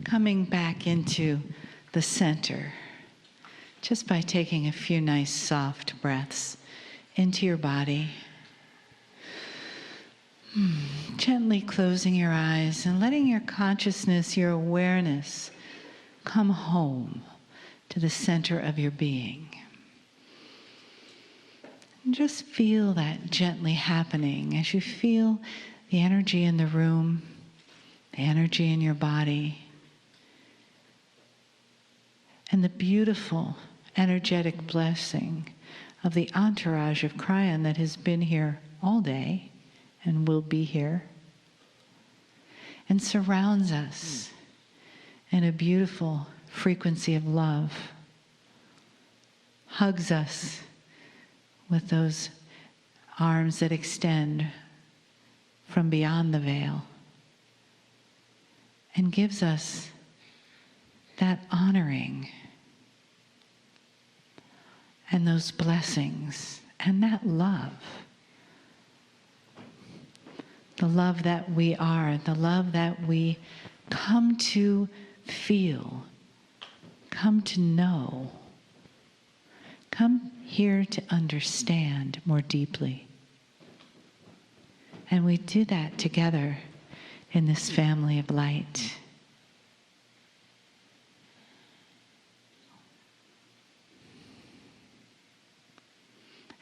coming back into the center just by taking a few nice soft breaths into your body. Gently closing your eyes and letting your consciousness, your awareness, come home to the center of your being. And just feel that gently happening as you feel the energy in the room, the energy in your body, and the beautiful energetic blessing of the entourage of Kryon that has been here all day and will be here and surrounds us in a beautiful frequency of love, hugs us with those arms that extend from beyond the veil, and gives us that honoring and those blessings and that love. The love that we are, the love that we come to feel, come to know, come here to understand more deeply. And we do that together in this family of light.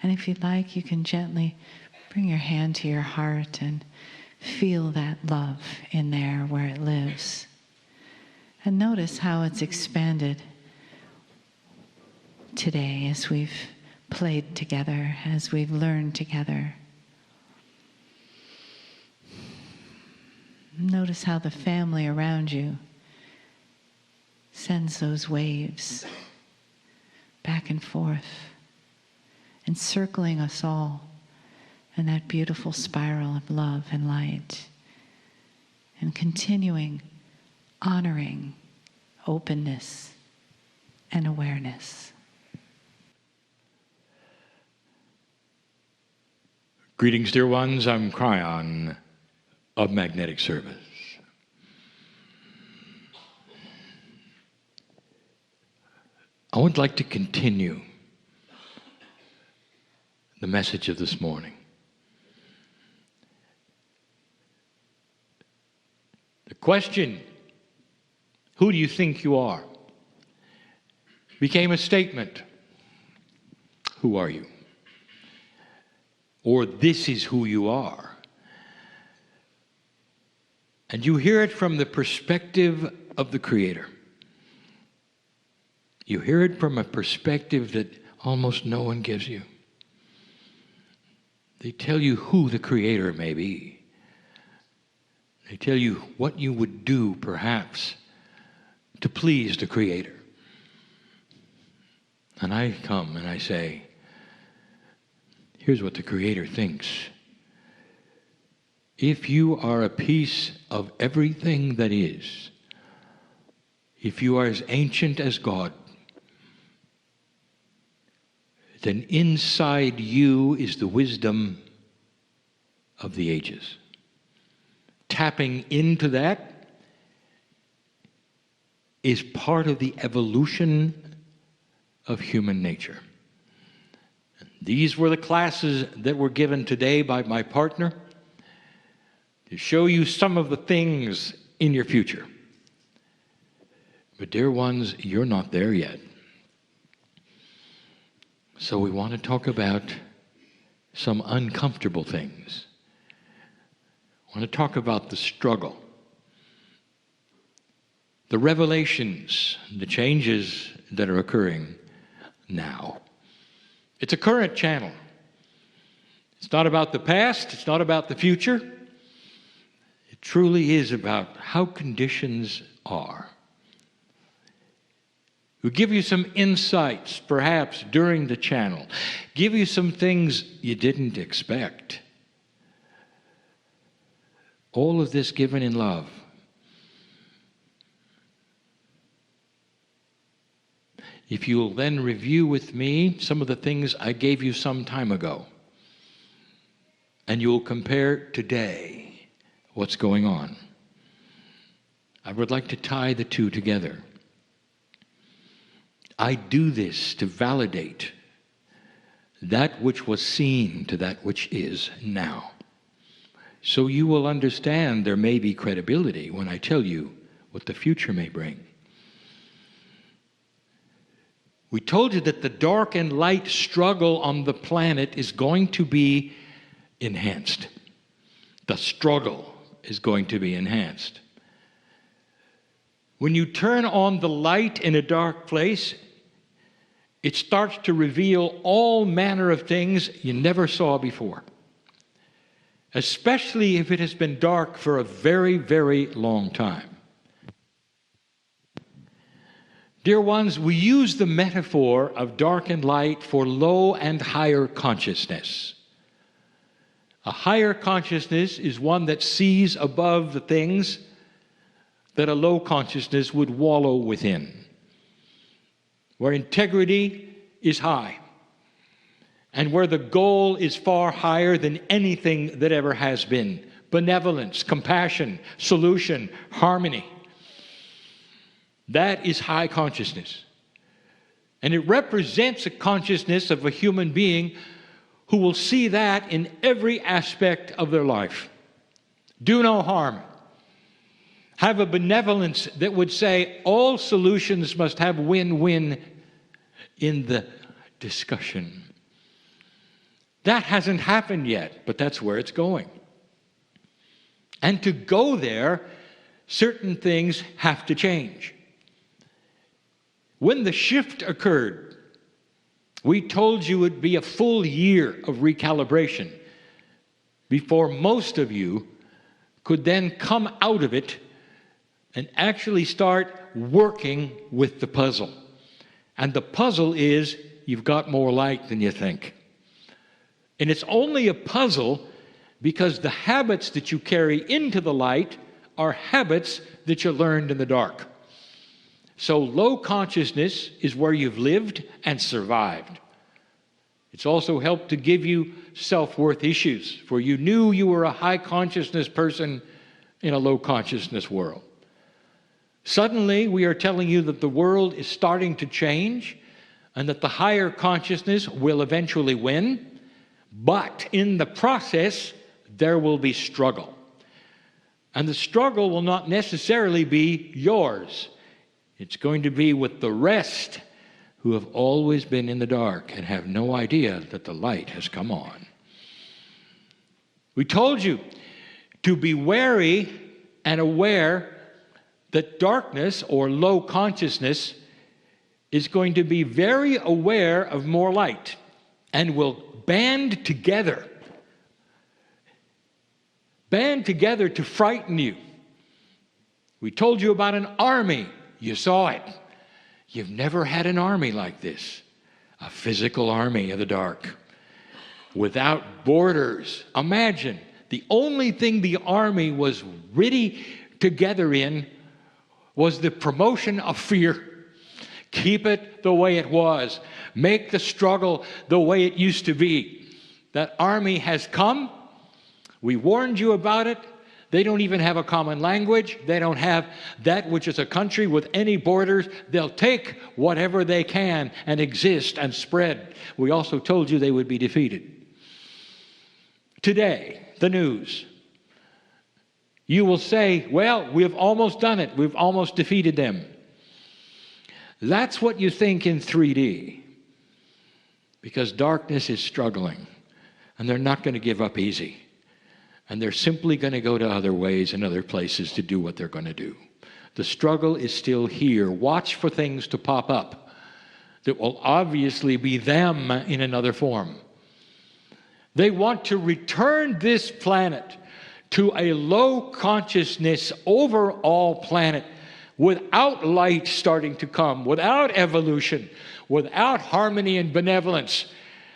And if you'd like, you can gently bring your hand to your heart and feel that love in there where it lives. And notice how it's expanded today as we've played together, as we've learned together. Notice how the family around you sends those waves back and forth, encircling us all in that beautiful spiral of love and light, and continuing honoring openness and awareness. Greetings, dear ones. I'm Kryon of Magnetic Service. I would like to continue the message of this morning. The question, who do you think you are, became a statement. Who are you? Or this is who you are. And you hear it from the perspective of the Creator. You hear it from a perspective that almost no one gives you. They tell you who the Creator may be. They tell you what you would do, perhaps, to please the Creator. And I come and I say, here's what the Creator thinks. If you are a piece of everything that is, if you are as ancient as God, then inside you is the wisdom of the ages. Tapping into that is part of the evolution of human nature. These were the classes that were given today by my partner to show you some of the things in your future. But dear ones, you're not there yet. So we want to talk about some uncomfortable things. I want to talk about the struggle, the revelations, the changes that are occurring now. It's a current channel. It's not about the past. It's not about the future. It truly is about how conditions are. We'll give you some insights, perhaps, during the channel. Give you some things you didn't expect. All of this given in love. If you'll then review with me some of the things I gave you some time ago, and you'll compare today what's going on, I would like to tie the two together. I do this to validate that which was seen to that which is now. So you will understand there may be credibility when I tell you what the future may bring. We told you that the dark and light struggle on the planet is going to be enhanced. The struggle is going to be enhanced. When you turn on the light in a dark place, it starts to reveal all manner of things you never saw before, especially if it has been dark for a very, very long time. Dear ones, we use the metaphor of dark and light for low and higher consciousness. A higher consciousness is one that sees above the things that a low consciousness would wallow within, where integrity is high, and where the goal is far higher than anything that ever has been. Benevolence, compassion, solution, harmony. That is high consciousness. And it represents a consciousness of a human being who will see that in every aspect of their life. Do no harm. Have a benevolence that would say all solutions must have win-win in the discussion. That hasn't happened yet, but that's where it's going. And to go there, certain things have to change. When the shift occurred, we told you it would be a full year of recalibration before most of you could then come out of it and actually start working with the puzzle. And the puzzle is you've got more light than you think. And it's only a puzzle because the habits that you carry into the light are habits that you learned in the dark. So low consciousness is where you've lived and survived. It's also helped to give you self-worth issues, for you knew you were a high consciousness person in a low consciousness world. Suddenly, we are telling you that the world is starting to change and that the higher consciousness will eventually win, but in the process, there will be struggle. And the struggle will not necessarily be yours. It's going to be with the rest who have always been in the dark and have no idea that the light has come on. We told you to be wary and aware that darkness or low consciousness is going to be very aware of more light and will band together to frighten you. We told you about an army. You saw it. You've never had an army like this, a physical army of the dark, without borders. Imagine, the only thing the army was really together in was the promotion of fear. Keep it the way it was. Make the struggle the way it used to be. That army has come. We warned you about it. They don't even have a common language. They don't have that which is a country with any borders. They'll take whatever they can and exist and spread. We also told you they would be defeated. Today, the news. You will say, well, we've almost done it. We've almost defeated them. That's what you think in 3D. Because darkness is struggling. And they're not going to give up easy. And they're simply going to go to other ways and other places to do what they're going to do. The struggle is still here. Watch for things to pop up that will obviously be them in another form. They want to return this planet to a low consciousness overall planet without light starting to come, without evolution, without harmony and benevolence.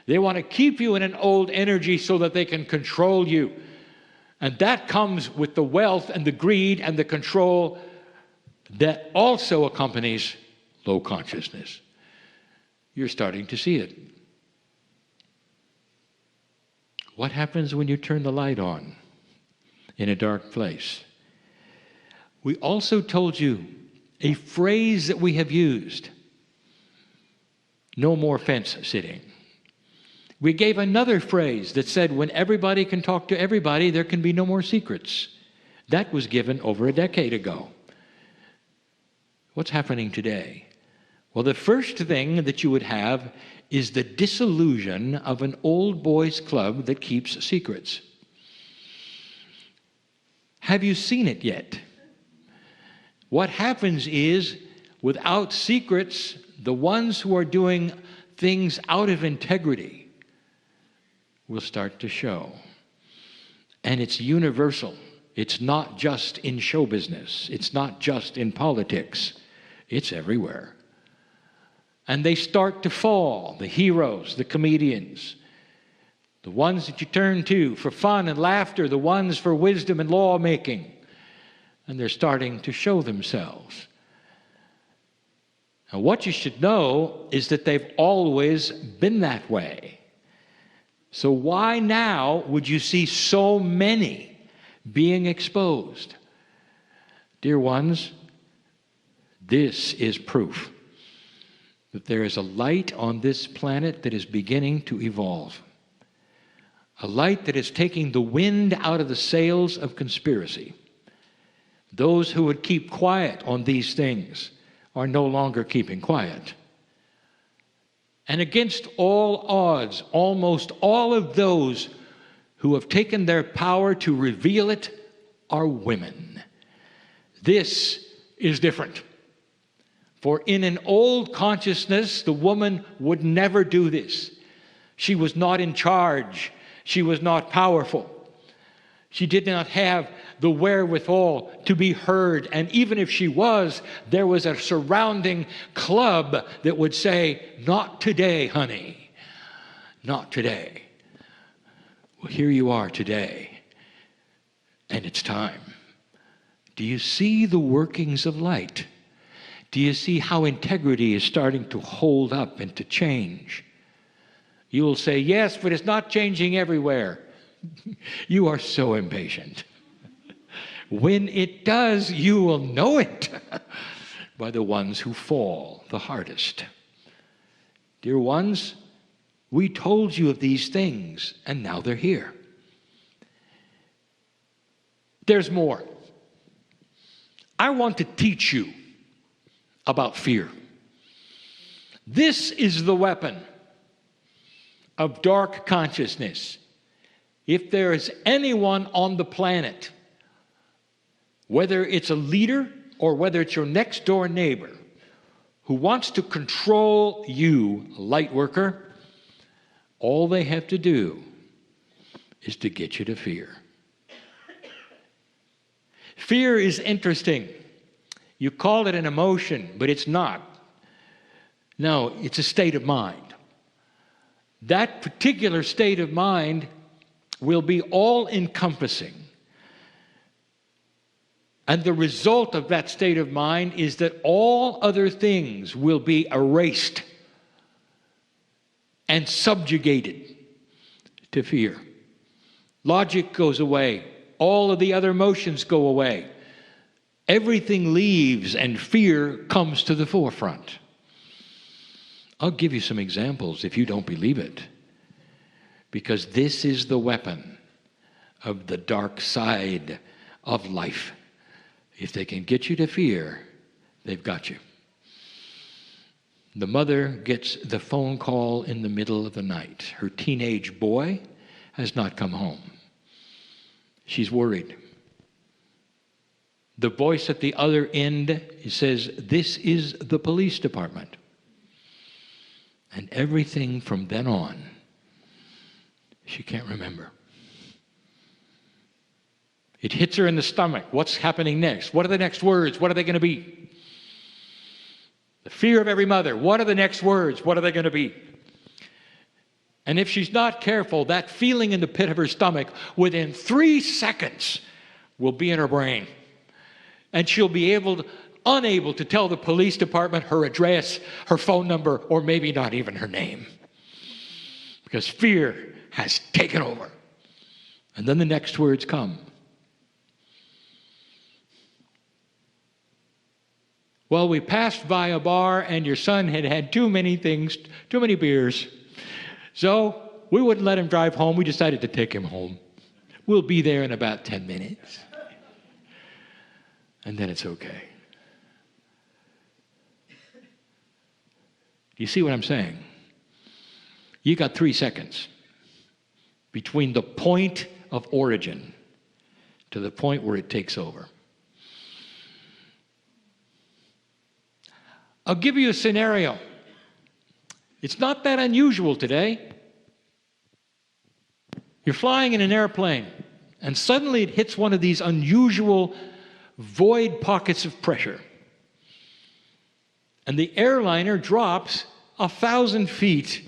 They want to keep you in an old energy so that they can control you. And that comes with the wealth and the greed and the control that also accompanies low consciousness. You're starting to see it. What happens when you turn the light on in a dark place? We also told you a phrase that we have used: no more fence sitting. We gave another phrase that said when everybody can talk to everybody, there can be no more secrets. That was given over a decade ago. What's happening today? Well, the first thing that you would have is the disillusion of an old boys club that keeps secrets. Have you seen it yet? What happens is, without secrets, the ones who are doing things out of integrity will start to show. And it's universal. It's not just in show business. It's not just in politics. It's everywhere. And they start to fall, the heroes, the comedians, the ones that you turn to for fun and laughter, the ones for wisdom and lawmaking. And they're starting to show themselves. Now, what you should know is that they've always been that way. So why now would you see so many being exposed? Dear ones, this is proof that there is a light on this planet that is beginning to evolve. A light that is taking the wind out of the sails of conspiracy. Those who would keep quiet on these things are no longer keeping quiet. And against all odds, almost all of those who have taken their power to reveal it are women. This is different. For in an old consciousness, the woman would never do this. She was not in charge. She was not powerful. She did not have the wherewithal to be heard. And even if she was, there was a surrounding club that would say, "Not today, honey. Not today." Well, here you are today. And it's time. Do you see the workings of light? Do you see how integrity is starting to hold up and to change? You will say, "Yes, but it's not changing everywhere." You are so impatient. When it does, you will know it by the ones who fall the hardest. Dear ones, we told you of these things, and now they're here. There's more. I want to teach you about fear. This is the weapon of dark consciousness. If there is anyone on the planet, whether it's a leader or whether it's your next door neighbor, who wants to control you, light worker, all they have to do is to get you to fear. Fear is interesting. You call it an emotion, but it's not. No, it's a state of mind. That particular state of mind will be all-encompassing. And the result of that state of mind is that all other things will be erased and subjugated to fear. Logic goes away. All of the other emotions go away. Everything leaves and fear comes to the forefront. I'll give you some examples if you don't believe it. Because this is the weapon of the dark side of life. If they can get you to fear, they've got you. The mother gets the phone call in the middle of the night. Her teenage boy has not come home. She's worried. The voice at the other end says, "This is the police department." And everything from then on, she can't remember. It hits her in the stomach. What's happening next? What are the next words? What are they going to be? The fear of every mother. What are the next words? What are they going to be? And if she's not careful, that feeling in the pit of her stomach within 3 seconds will be in her brain. And she'll be unable to tell the police department her address, her phone number, or maybe not even her name. Because fear has taken over. And then the next words come. Well, we passed by a bar and your son had had too many beers. So we wouldn't let him drive home. We decided to take him home. We'll be there in about 10 minutes. And then it's okay. Do you see what I'm saying? You got 3 seconds between the point of origin to the point where it takes over. I'll give you a scenario. It's not that unusual today. You're flying in an airplane, and suddenly it hits one of these unusual void pockets of pressure. And the airliner drops 1,000 feet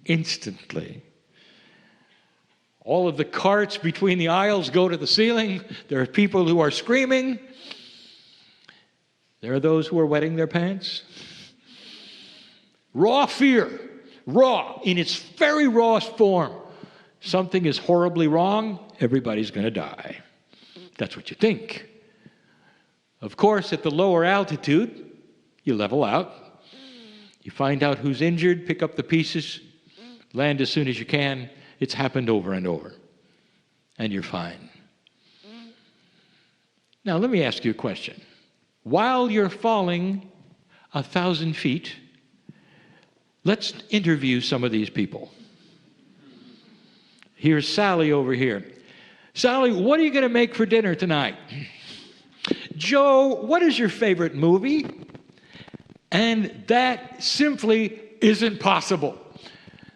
instantly. All of the carts between the aisles go to the ceiling. There are people who are screaming. There are those who are wetting their pants. Raw fear, raw in its very rawest form. Something is horribly wrong, everybody's going to die. That's what you think. Of course, at the lower altitude, you level out. You find out who's injured, pick up the pieces, land as soon as you can. It's happened over and over. And you're fine. Now, let me ask you a question. While you're falling 1,000 feet, let's interview some of these people. Here's Sally over here. Sally, what are you going to make for dinner tonight? Joe, what is your favorite movie? And that simply isn't possible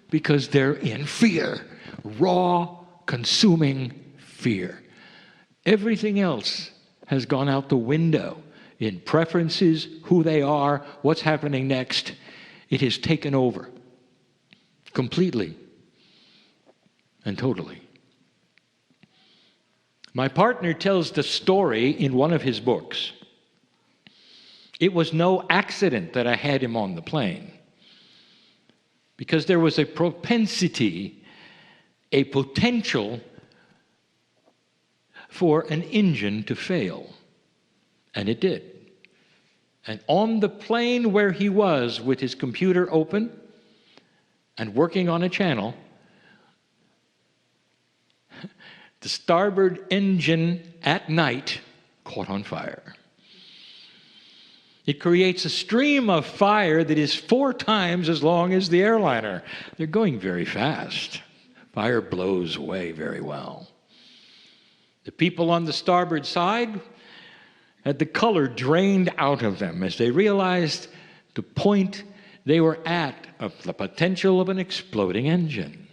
because they're in fear, raw, consuming fear. Everything else has gone out the window in preferences, who they are, what's happening next. It has taken over completely and totally. My partner tells the story in one of his books. It was no accident that I had him on the plane, because there was a propensity, a potential for an engine to fail. And it did. And on the plane where he was with his computer open and working on a channel, the starboard engine at night caught on fire. It creates a stream of fire that is 4 times as long as the airliner. They're going very fast. Fire blows away very well. The people on the starboard side had the color drained out of them as they realized the point they were at of the potential of an exploding engine.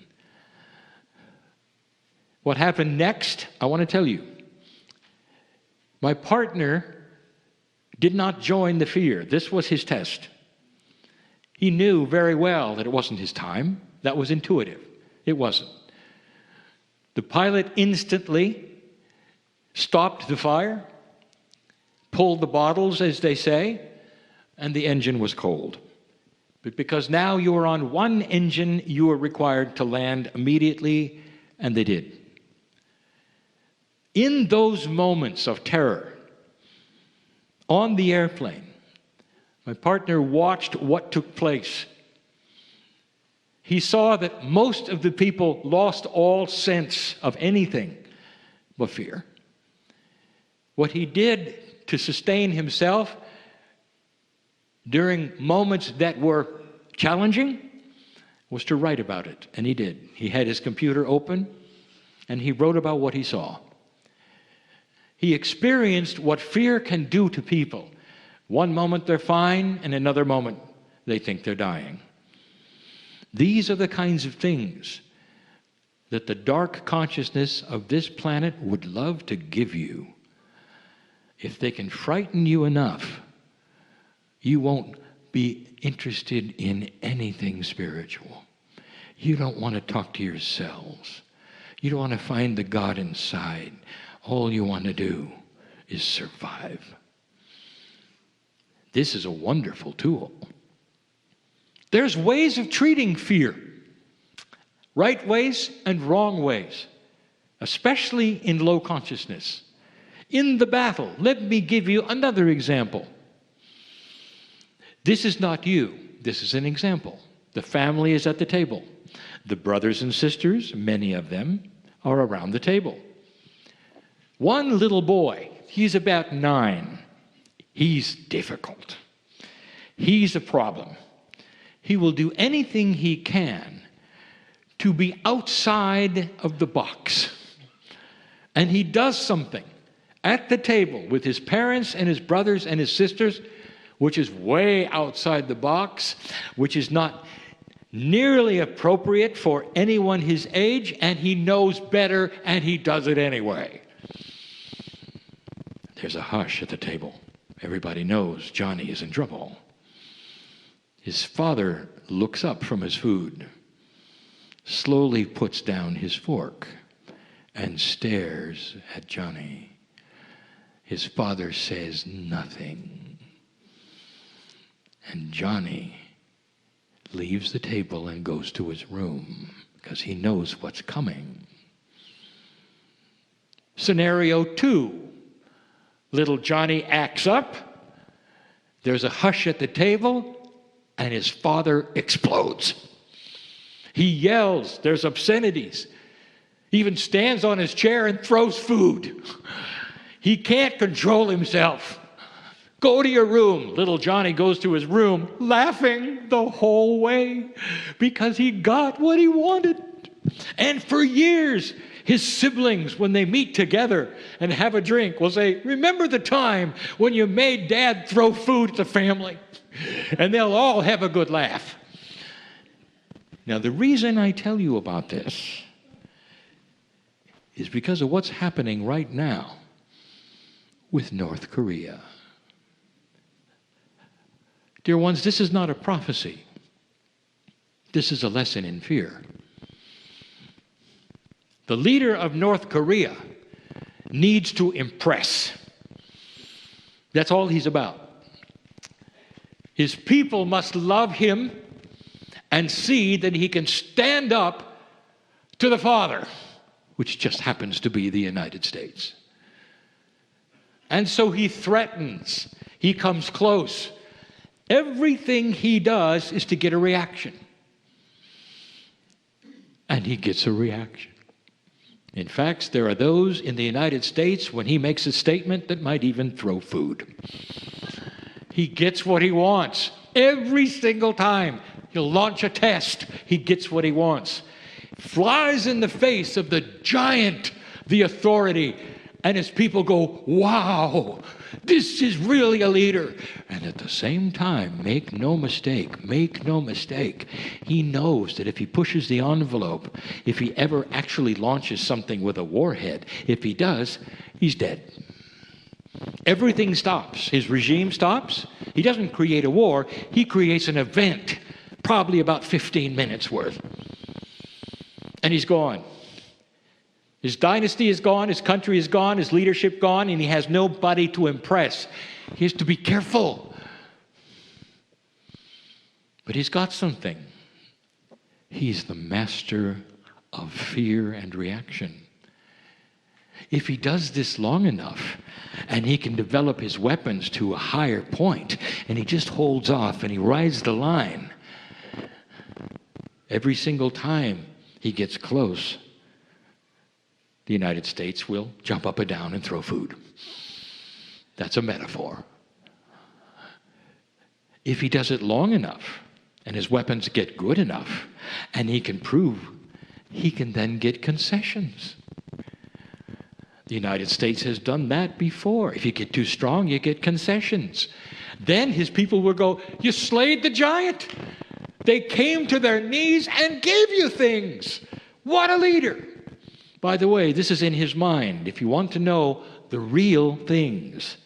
What happened next, I want to tell you. My partner did not join the fear. This was his test. He knew very well that it wasn't his time. That was intuitive. It wasn't. The pilot instantly stopped the fire, pulled the bottles, as they say, and the engine was cold. But because now you were on one engine, you were required to land immediately, and they did. In those moments of terror, on the airplane, my partner watched what took place. He saw that most of the people lost all sense of anything but fear. What he did to sustain himself during moments that were challenging was to write about it, and he did. He had his computer open, and he wrote about what he saw. He experienced what fear can do to people. One moment they're fine, and another moment they think they're dying. These are the kinds of things that the dark consciousness of this planet would love to give you. If they can frighten you enough, you won't be interested in anything spiritual. You don't want to talk to yourselves. You don't want to find the God inside. All you want to do is survive. This is a wonderful tool. There's ways of treating fear. Right ways and wrong ways, especially in low consciousness. In the battle, let me give you another example. This is not you. This is an example. The family is at the table. The brothers and sisters, many of them, are around the table. One little boy, he's about 9. He's difficult. He's a problem. He will do anything he can to be outside of the box. And he does something at the table with his parents and his brothers and his sisters, which is way outside the box, which is not nearly appropriate for anyone his age, and he knows better, and he does it anyway. There's a hush at the table. Everybody knows Johnny is in trouble. His father looks up from his food, slowly puts down his fork, and stares at Johnny. His father says nothing. And Johnny leaves the table and goes to his room because he knows what's coming. Scenario 2. Little Johnny acts up. There's a hush at the table, and his father explodes. He yells. There's obscenities. He even stands on his chair and throws food. He can't control himself. Go to your room. Little Johnny goes to his room laughing the whole way because he got what he wanted. And for years, his siblings, when they meet together and have a drink, will say, "Remember the time when you made Dad throw food at the family?" And they'll all have a good laugh. Now, the reason I tell you about this is because of what's happening right now with North Korea. Dear ones, this is not a prophecy. This is a lesson in fear. The leader of North Korea needs to impress. That's all he's about. His people must love him and see that he can stand up to the Father, which just happens to be the United States. And so he threatens. He comes close. Everything he does is to get a reaction. And he gets a reaction. In fact, there are those in the United States, when he makes a statement, that might even throw food. He gets what he wants. Every single time he'll launch a test, he gets what he wants. Flies in the face of the giant, the authority, and his people go, "Wow, this is really a leader." And at the same time, make no mistake, he knows that if he pushes the envelope, if he ever actually launches something with a warhead, if he does, he's dead. Everything stops. His regime stops. He doesn't create a war. He creates an event, probably about 15 minutes worth. And he's gone. His dynasty is gone, his country is gone, his leadership gone, and he has nobody to impress. He has to be careful. But he's got something. He's the master of fear and reaction. If he does this long enough, and he can develop his weapons to a higher point, and he just holds off and he rides the line, every single time he gets close, the United States will jump up and down and throw food. That's a metaphor. If he does it long enough, and his weapons get good enough, and he can prove, he can then get concessions. The United States has done that before. If you get too strong, you get concessions. Then his people will go, "You slayed the giant. They came to their knees and gave you things. What a leader." By the way, this is in his mind. If you want to know the real things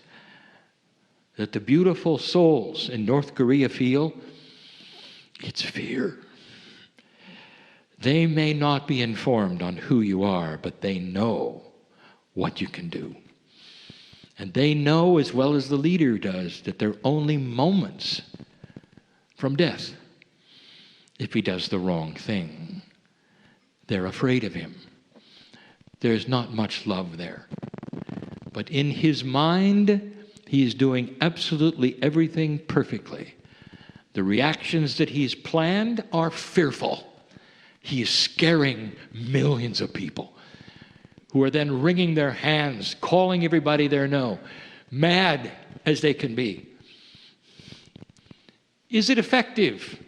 that the beautiful souls in North Korea feel, it's fear. They may not be informed on who you are, but they know what you can do. And they know, as well as the leader does, that they're only moments from death if he does the wrong thing. They're afraid of him. There's not much love there. But in his mind, he is doing absolutely everything perfectly The reactions that he's planned are fearful. He is scaring millions of people who are then wringing their hands, calling everybody they know, mad as they can be. Is it effective?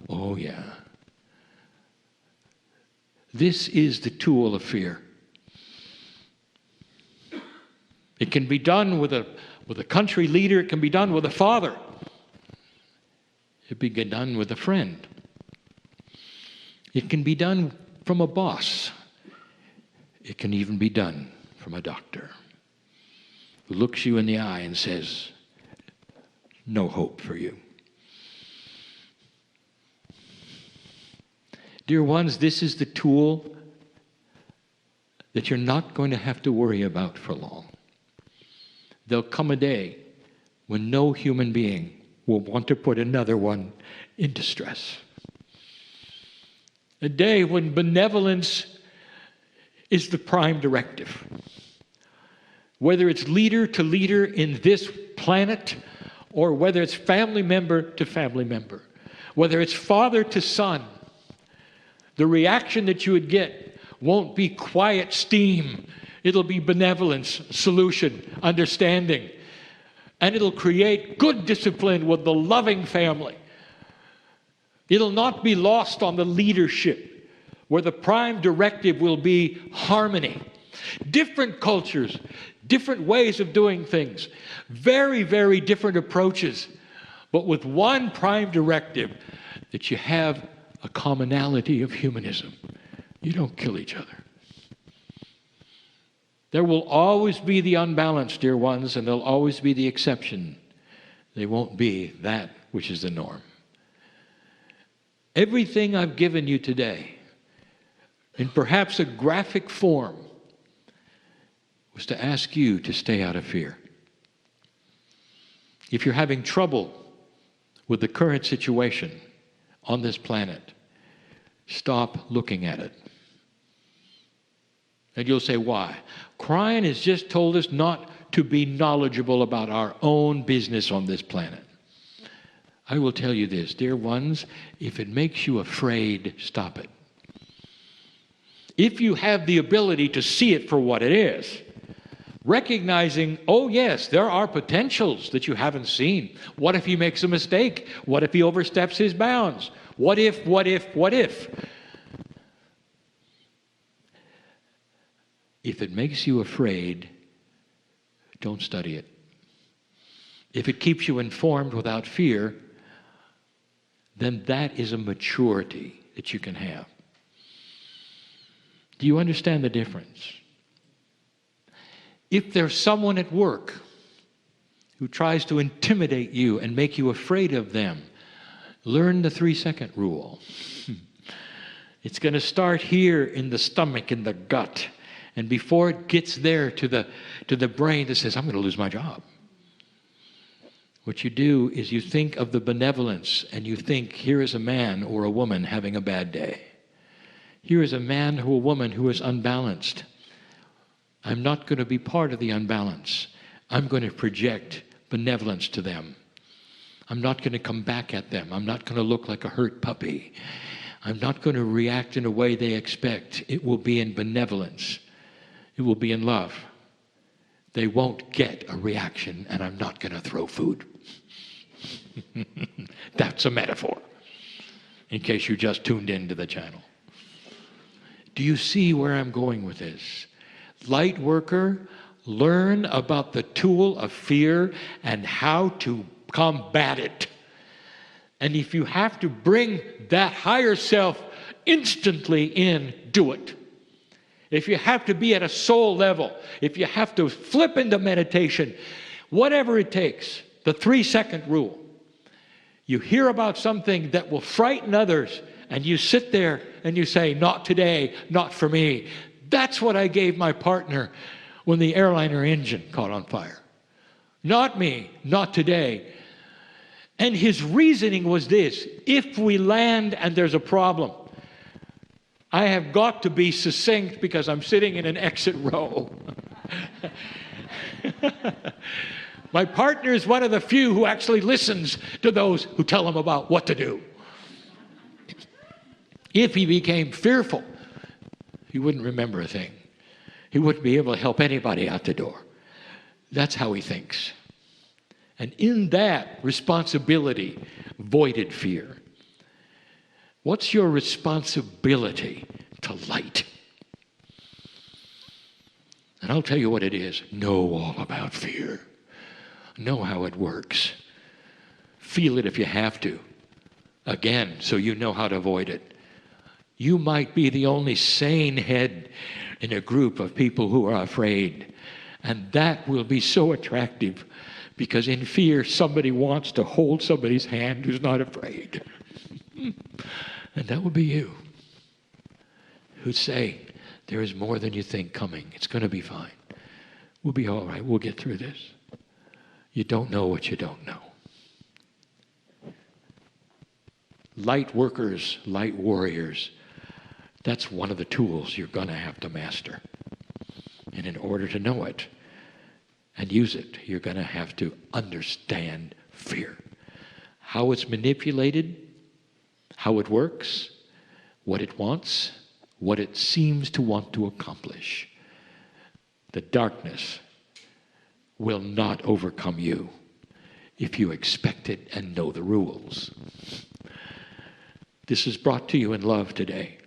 Oh, yeah. This is the tool of fear. It can be done with a country leader. It can be done with a father. It can be done with a friend. It can be done from a boss. It can even be done from a doctor who looks you in the eye and says, no hope for you. Dear ones, this is the tool that you're not going to have to worry about for long. There'll come a day when no human being will want to put another one in distress. A day when benevolence is the prime directive. Whether it's leader to leader in this planet, or whether it's family member to family member, whether it's father to son, the reaction that you would get won't be quiet steam. It'll be benevolence, solution, understanding. And it'll create good discipline with the loving family. It'll not be lost on the leadership, where the prime directive will be harmony. Different cultures, different ways of doing things, very, very different approaches, but with one prime directive, that you have a commonality of humanism. You don't kill each other. There will always be the unbalanced, dear ones, and there'll always be the exception. They won't be that which is the norm. Everything I've given you today, in perhaps a graphic form, was to ask you to stay out of fear. If you're having trouble with the current situation on this planet, stop looking at it. And you'll say, why? Kryon has just told us not to be knowledgeable about our own business on this planet. I will tell you this, dear ones, if it makes you afraid, stop it. If you have the ability to see it for what it is, recognizing, oh yes, there are potentials that you haven't seen. What if he makes a mistake? What if he oversteps his bounds? What if? If it makes you afraid, don't study it. If it keeps you informed without fear, then that is a maturity that you can have. Do you understand the difference? If there's someone at work who tries to intimidate you and make you afraid of them, learn the 3-second rule. It's going to start here in the stomach, in the gut. And before it gets there to the brain that says, I'm going to lose my job. What you do is you think of the benevolence, and you think, here is a man or a woman having a bad day. Here is a man or a woman who is unbalanced. I'm not going to be part of the unbalance. I'm going to project benevolence to them. I'm not going to come back at them. I'm not going to look like a hurt puppy. I'm not going to react in a way they expect. It will be in benevolence. It will be in love. They won't get a reaction, and I'm not going to throw food. That's a metaphor, in case you just tuned into the channel. Do you see where I'm going with this? Light worker, learn about the tool of fear and how to combat it. And if you have to bring that higher self instantly in, do it. If you have to be at a soul level, if you have to flip into meditation, whatever it takes, the 3-second rule. You hear about something that will frighten others, and you sit there and you say, not today, not for me. That's what I gave my partner when the airliner engine caught on fire. Not me, not today. And his reasoning was this: if we land and there's a problem, I have got to be succinct because I'm sitting in an exit row. My partner is one of the few who actually listens to those who tell him about what to do. If he became fearful, he wouldn't remember a thing. He wouldn't be able to help anybody out the door. That's how he thinks. And in that, responsibility voided fear. What's your responsibility to light? And I'll tell you what it is. Know all about fear. Know how it works. Feel it if you have to. Again, so you know how to avoid it. You might be the only sane head in a group of people who are afraid. And that will be so attractive because in fear, somebody wants to hold somebody's hand who's not afraid. And that would be you. Who'd say, there is more than you think coming. It's going to be fine. We'll be all right. We'll get through this. You don't know what you don't know. Light workers, light warriors, that's one of the tools you're going to have to master. And in order to know it and use it, you're going to have to understand fear. How it's manipulated, how it works, what it wants, what it seems to want to accomplish. The darkness will not overcome you if you expect it and know the rules. This is brought to you in love today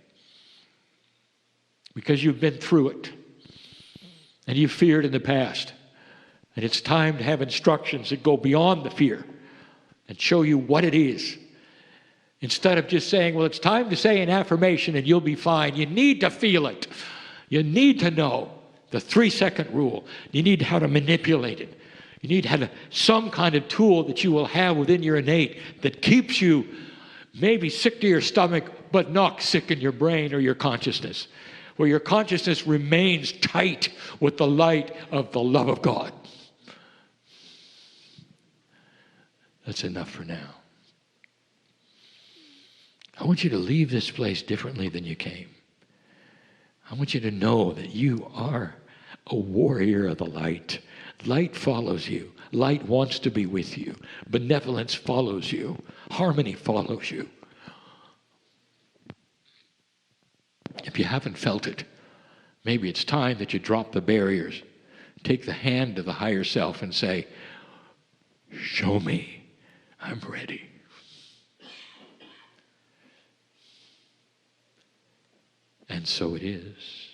because you've been through it and you've feared in the past. And it's time to have instructions that go beyond the fear and show you what it is. Instead of just saying, well, it's time to say an affirmation and you'll be fine. You need to feel it. You need to know the 3-second rule. You need how to manipulate it. You need some kind of tool that you will have within your innate that keeps you maybe sick to your stomach, but not sick in your brain or your consciousness, where your consciousness remains tight with the light of the love of God. That's enough for now. I want you to leave this place differently than you came. I want you to know that you are a warrior of the light. Light follows you. Light wants to be with you. Benevolence follows you. Harmony follows you. If you haven't felt it, maybe it's time that you drop the barriers. Take the hand of the higher self and say, show me, I'm ready. And so it is.